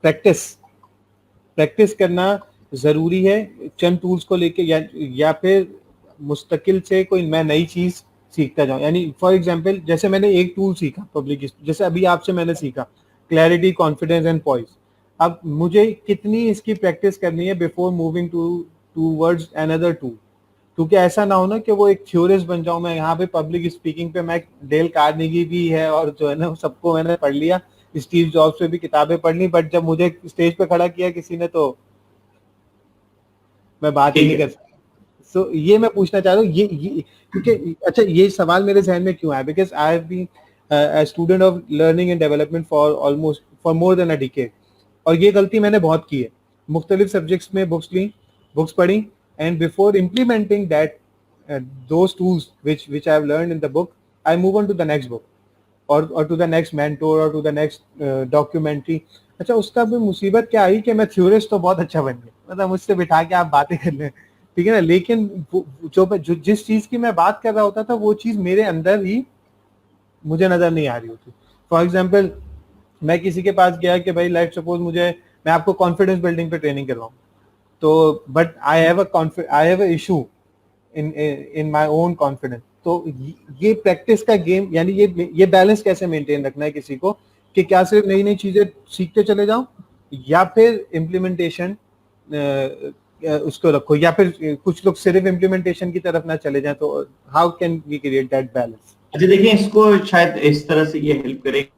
Practice practice करना जरूरी है चंद टूल्स को लेके, या फिर मुस्तकिल से कोई मैं नई चीज सीखता जाऊं। यानी फॉर एग्जांपल जैसे मैंने एक टूल सीखा पब्लिक, जैसे अभी आपसे मैंने सीखा क्लैरिटी, कॉन्फिडेंस एंड पॉइस। अब मुझे कितनी इसकी प्रैक्टिस करनी है before moving towards another tool, क्योंकि ऐसा ना हो ना कि वो एक थ्योरिस्ट बन जाऊं मैं। यहाँ पे पब्लिक स्पीकिंग पे मैं डेल कार्नेगी भी है और जो है ना सबको मैंने पढ़ लिया, स्टीव जॉब्स पे भी किताबें पढ़ ली, बट जब मुझे स्टेज पे खड़ा किया किसी ने तो मैं बात ही ठीक नहीं है। कर सकता। सो ये मैं पूछना चाह रहा हूँ, ये क्योंकि अच्छा ये सवाल मेरे जहन में क्यों आया, because I have been a student of learning and development for more than a decade, और ये गलती मैंने बहुत की है। मुख्तलिफ सब्जेक्ट्स में बुक्स पढ़ी, and before implementing that those tools which I have learned in the book, I move on to the next book or to the next mentor or to the next documentary। अच्छा उसका भी मुसीबत क्या आई कि मैं theorist तो बहुत अच्छा बन गया, मतलब मुझसे बिठा के आप बातें कर लें, ठीक है ना, लेकिन जो जिस चीज की मैं बात कर रहा होता था वो चीज मेरे अंदर ही मुझे नजर नहीं आ रही होती। फॉर एग्जाम्पल मैं किसी के पास गया कि भाई लेट्स सपोज मैं आपको कॉन्फिडेंस बिल्डिंग पे ट्रेनिंग कर रहा हूँ, तो but I have a issue in my own confidence. तो ये प्रैक्टिस का गेम, यानी ये बैलेंस कैसे मेंटेन रखना है किसी को, कि क्या सिर्फ नई नई चीजें सीखते चले जाओ या फिर इम्प्लीमेंटेशन उसको रखो, या फिर कुछ लोग सिर्फ इम्प्लीमेंटेशन की तरफ ना चले जाएं, तो how can we create that balance? अच्छा देखिए, इसको शायद इस तरह से ये हेल्प करे,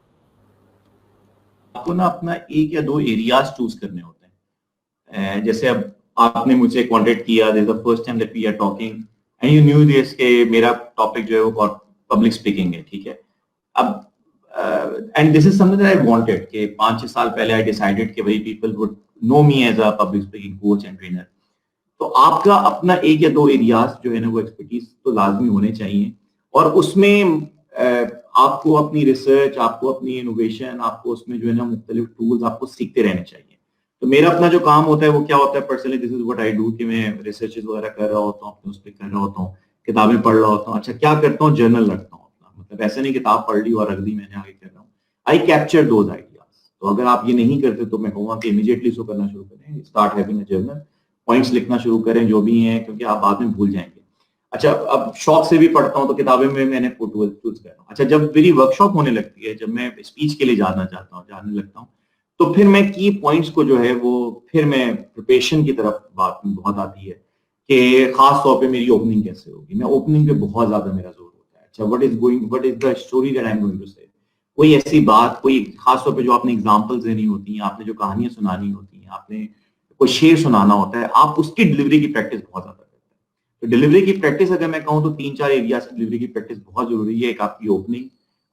आपको ना अपना एक या दो एरियाज चूज करने होते हैं। जैसे अब आपने मुझे कांटेक्ट किया, this is the first time that we are talking and you knew this के मेरा टॉपिक जो है वो पब्लिक स्पीकिंग है, ठीक है। अब and this is something that I wanted कि 5-6 साल पहले आई डिसाइडेड कि भाई people would know me as a public speaking coach and trainer. तो आपका अपना एक या दो एरियाज जो है ना वो एक्सपर्टीज तो लाजमी होने चाहिए, और उसमें आपको अपनी रिसर्च, आपको अपनी इनोवेशन, आपको उसमें जो है ना मुख्तलिफ टूल्स आपको सीखते रहने चाहिए। तो मेरा अपना जो काम होता है वो क्या होता है, personally this is what I do, कि मैं रिसर्च वगैरह कर रहा होता हूँ, अपने उस पर कर रहा होता हूँ, किताबें पढ़ रहा होता हूँ। अच्छा क्या करता हूँ, जर्नल रखता हूँ अपना, मतलब ऐसे नहीं किताब पढ़ ली और रख दी मैंने, आगे कर रहा हूँ। आई कैप्चर दोज आइडियाज। तो अगर आप ये नहीं करते तो मैं कहूँगा कि इमीडिएटली इसको करना शुरू करें, start having a journal, points लिखना शुरू करें जो भी हैं, क्योंकि आप बाद में भूल जाएंगे। अच्छा अब शौक से भी पढ़ता हूँ तो किताबें में मैंने चूज कर रहा हूँ। अच्छा जब मेरी वर्कशॉप होने लगती है, जब मैं स्पीच के लिए जाने लगता हूँ, तो फिर मैं की पॉइंट्स को जो है वो फिर मैं प्रिपरेशन की तरफ बात बहुत आती है कि खास तौर पे मेरी ओपनिंग कैसे होगी। मैं ओपनिंग पे बहुत ज्यादा मेरा जोर होता है। अच्छा what is the story that I am going to say, कोई ऐसी बात, कोई खास तौर पे जो आपने एग्जांपल्स देनी होती हैं, आपने जो कहानियां सुनानी होती हैं, आपने कोई शेर सुनाना होता है, आप उसकी डिलीवरी की प्रैक्टिस बहुत ज्यादा करते हैं। तो डिलीवरी की प्रैक्टिस अगर मैं कहूँ तो 3-4 एरिया से डिलीवरी की प्रैक्टिस बहुत जरूरी है। एक आपकी ओपनिंग,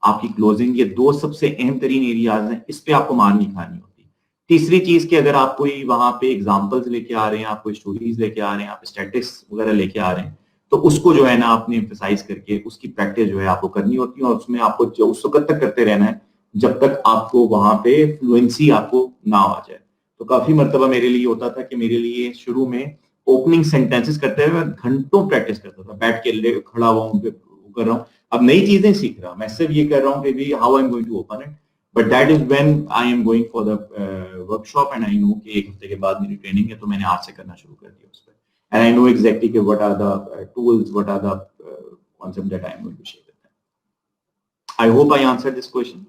आपकी क्लोजिंग, ये दो सबसे अहम तरीन एरियाज हैं, इस पे आपको मार नहीं खानी होती। तीसरी चीज कि अगर आप कोई वहां पे एग्जाम्पल्स लेके आ रहे हैं, आप कोई स्टोरीज लेके आ रहे हैं, आप स्टैटिस्टिक्स वगैरह लेके आ रहे हैं, तो उसको जो है ना आपने एम्फेसाइज करके उसकी प्रैक्टिस जो है आपको करनी होती है, और उसमें आपको जो उस वक्त तक करते रहना है जब तक आपको वहां पे फ्लुएंसी आपको ना आ जाए। तो काफी मर्तबा मेरे लिए होता था कि मेरे लिए शुरू में ओपनिंग सेंटेंसेस करते हुए मैं घंटों प्रैक्टिस करता था, बैठ के खड़ा हुआ हूँ, कर रहा हूँ। अब नई चीजें सीख रहा हूँ, मैं सिर्फ ये कर रहा हूँ कि भी how I am going to open it, but that is when I am going for the workshop and I know कि एक हफ्ते के बाद मेरी ट्रेनिंग है, तो मैंने आज से करना शुरू कर दिया उस पर, एंड आई नो एग्जैक्टली कि what are the tools, what are the concept that I am going to share with them. I hope I answered this question.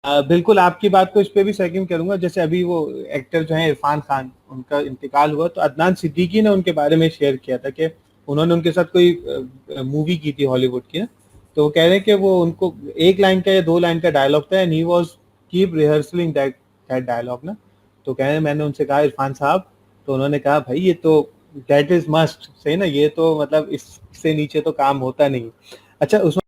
बिल्कुल आपकी बात को इस पे भी सेकंड करूंगा। जैसे अभी वो एक्टर जो है इरफान खान, उनका इंतकाल हुआ, तो अदनान सिद्दीकी ने उनके बारे में शेयर किया था कि उन्होंने उनके साथ कोई मूवी की थी हॉलीवुड की ना, तो वो कह रहे हैं कि वो उनको एक लाइन का या दो लाइन का डायलॉग था, and he was keep rehearsing that dialogue ना। तो कह रहे हैं मैंने उनसे कहा इरफान साहब, तो उन्होंने कहा भाई ये तो दैट इज मस्ट सही ना, ये तो मतलब इससे नीचे तो काम होता नहीं। अच्छा उसमें